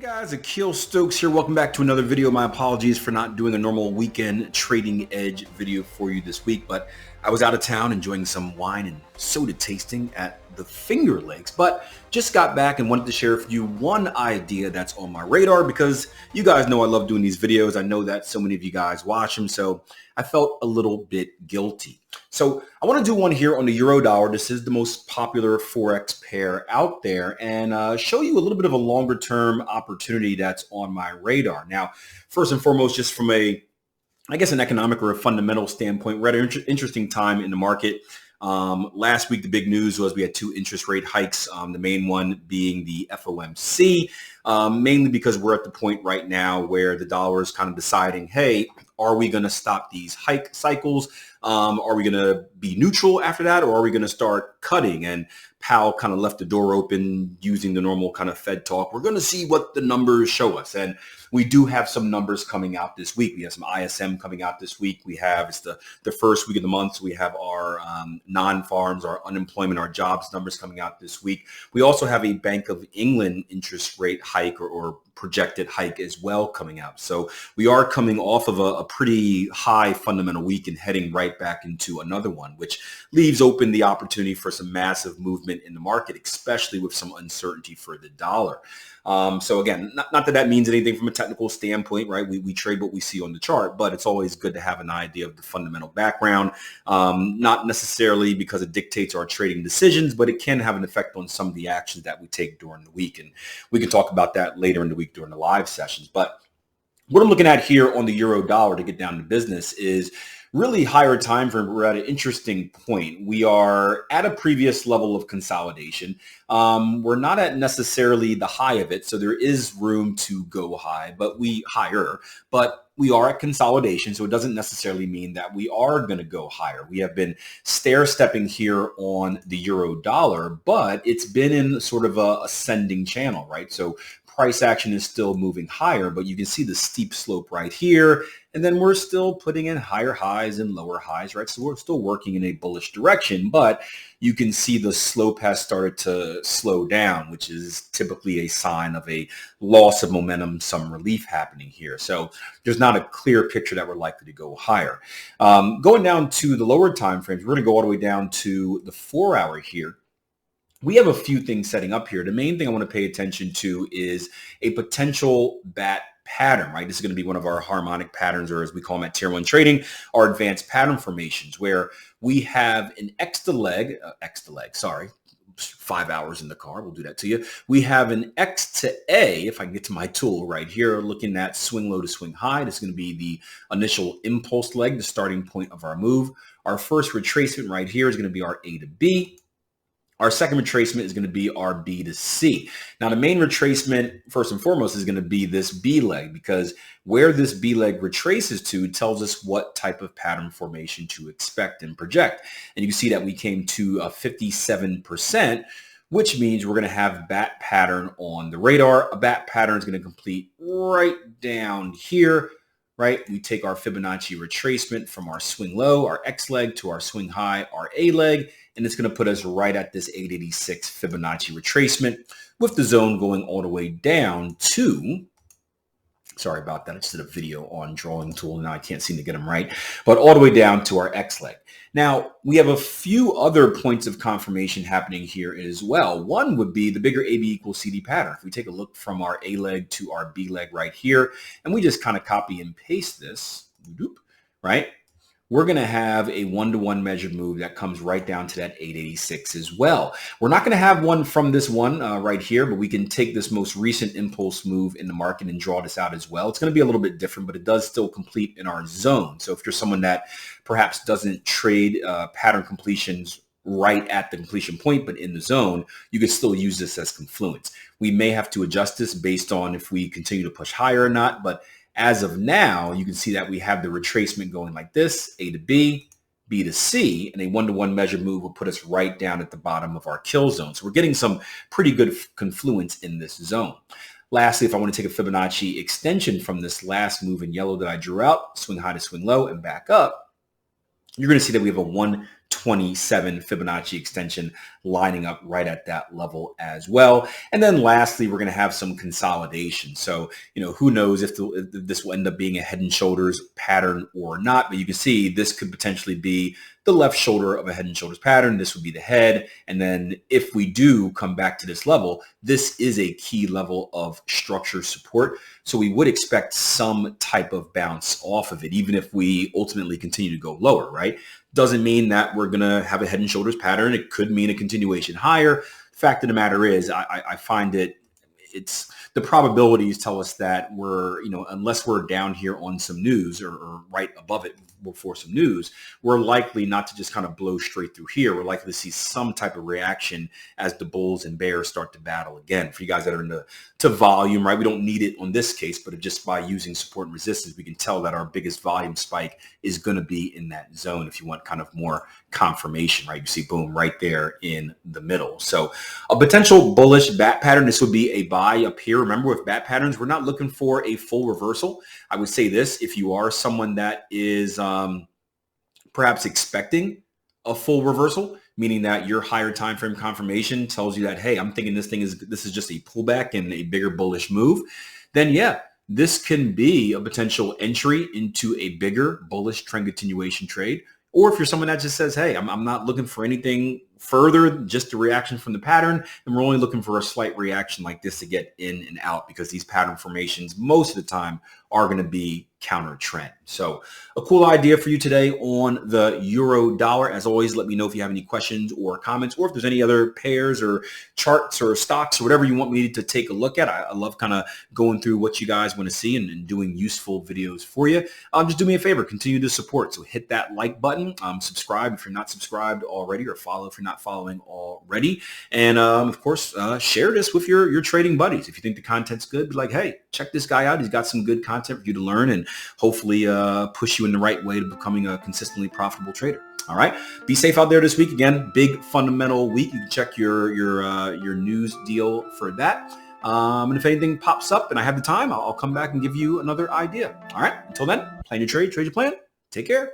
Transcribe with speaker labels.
Speaker 1: Guys, Akil Stokes here. Welcome back to another video. My apologies for not doing a normal weekend trading edge video for you this week, but I was out of town enjoying some wine and soda tasting at the Finger Lakes, but just got back and wanted to share with you one idea that's on my radar because you guys know I love doing these videos. I know that so many of you guys watch them, so I felt a little bit guilty. So I want to do one here on the euro dollar. This is the most popular Forex pair out there, and show you a little bit of a longer term opportunity that's on my radar. Now, first and foremost, just from an economic or a fundamental standpoint, we're at an interesting time in the market. Last week, the big news was we had two interest rate hikes, the main one being the FOMC, mainly because we're at the point right now where the dollar is kind of deciding, hey, are we going to stop these hike cycles? Are we going to be neutral after that, or are we going to start cutting? And Powell kind of left the door open using the normal kind of Fed talk. We're going to see what the numbers show us. And we do have some numbers coming out this week. We have some ISM coming out this week. We have, it's the first week of the month, so we have our non-farms, our unemployment, our jobs numbers coming out this week. We also have a Bank of England interest rate hike or projected hike as well coming out. So we are coming off of a pretty high fundamental week and heading right back into another one, which leaves open the opportunity for some massive movement in the market, especially with some uncertainty for the dollar. So again, not that that means anything from a technical standpoint, right? We trade what we see on the chart, but it's always good to have an idea of the fundamental background, not necessarily because it dictates our trading decisions, but it can have an effect on some of the actions that we take during the week. And we can talk about that later in the week during the live sessions. But what I'm looking at here on the euro dollar to get down to business is really higher time frame. We're at an interesting point. We are at a previous level of consolidation. We're not at necessarily the high of it, so there is room to go higher, but we are at consolidation, so it doesn't necessarily mean that we are going to go higher. We have been stair-stepping here on the euro dollar, but it's been in sort of a ascending channel, right? So price action is still moving higher, but you can see the steep slope right here. And then we're still putting in higher highs and lower highs, right? So we're still working in a bullish direction, but you can see the slope has started to slow down, which is typically a sign of a loss of momentum, some relief happening here. So there's not a clear picture that we're likely to go higher. Going down to the lower time frames, we're going to go all the way down to the 4 hour here. We have a few things setting up here. The main thing I want to pay attention to is a potential bat pattern, right? This is going to be one of our harmonic patterns, or as we call them at Tier 1 trading, our advanced pattern formations, where we have an X to leg, 5 hours in the car, we'll do that to you. We have an X to A, if I can get to my tool right here, looking at swing low to swing high. This is going to be the initial impulse leg, the starting point of our move. Our first retracement right here is going to be our A to B. Our second retracement is going to be our B to C. Now, the main retracement, first and foremost, is going to be this B leg, because where this B leg retraces to tells us what type of pattern formation to expect and project. And you can see that we came to a 57%, which means we're going to have bat pattern on the radar. A bat pattern is going to complete right down here. Right, we take our Fibonacci retracement from our swing low, our X leg, to our swing high, our A leg, and it's going to put us right at this 886 Fibonacci retracement, with the zone going all the way down to, sorry about that, I just did a video on drawing tool, and now I can't seem to get them right, but all the way down to our X leg. Now, we have a few other points of confirmation happening here as well. One would be the bigger AB equals CD pattern. If we take a look from our A leg to our B leg right here, and we just kind of copy and paste this, right? We're going to have a one-to-one measured move that comes right down to that 886 as well. We're not going to have one from this one right here, but we can take this most recent impulse move in the market and draw this out as well. It's going to be a little bit different, but it does still complete in our zone. So if you're someone that perhaps doesn't trade pattern completions right at the completion point, but in the zone, you can still use this as confluence. We may have to adjust this based on if we continue to push higher or not, but as of now, you can see that we have the retracement going like this, A to B, B to C, and a one-to-one measure move will put us right down at the bottom of our kill zone. So we're getting some pretty good confluence in this zone. Lastly, if I want to take a Fibonacci extension from this last move in yellow that I drew out, swing high to swing low and back up, you're going to see that we have a 1 27 Fibonacci extension lining up right at that level as well. And then lastly, we're going to have some consolidation. So, who knows if this will end up being a head and shoulders pattern or not, but you can see this could potentially be the left shoulder of a head and shoulders pattern. This would be the head. And then if we do come back to this level, this is a key level of structure support. So we would expect some type of bounce off of it, even if we ultimately continue to go lower, right? Doesn't mean that we're going to have a head and shoulders pattern. It could mean a continuation higher. Fact of the matter is, I find it's the probabilities tell us that we're, unless we're down here on some news or right above it for some news, we're likely not to just kind of blow straight through here. We're likely to see some type of reaction as the bulls and bears start to battle again. For you guys that are into volume, right? We don't need it on this case, but just by using support and resistance, we can tell that our biggest volume spike is going to be in that zone. If you want kind of more confirmation, right? You see, boom, right there in the middle. So a potential bullish bat pattern, this would be a buy up here. Remember, with bat patterns, we're not looking for a full reversal. I would say this, if you are someone that is perhaps expecting a full reversal, meaning that your higher time frame confirmation tells you that, hey, I'm thinking this is just a pullback and a bigger bullish move, then yeah, this can be a potential entry into a bigger bullish trend continuation trade. Or if you're someone that just says, hey, I'm not looking for anything further, just a reaction from the pattern, and we're only looking for a slight reaction like this to get in and out, because these pattern formations most of the time are going to be counter trend. So a cool idea for you today on the euro dollar. As always, let me know if you have any questions or comments, or if there's any other pairs or charts or stocks or whatever you want me to take a look at. I love kind of going through what you guys want to see and doing useful videos for you. Just do me a favor, continue to support. So hit that like button, subscribe if you're not subscribed already, or follow if you're not following already. And of course, share this with your trading buddies. If you think the content's good, be like, hey, check this guy out. He's got some good content for you to learn and hopefully push you in the right way to becoming a consistently profitable trader. All right. Be safe out there this week. Again, big fundamental week. You can check your news deal for that. And if anything pops up and I have the time, I'll come back and give you another idea. All right. Until then, plan your trade, trade your plan. Take care.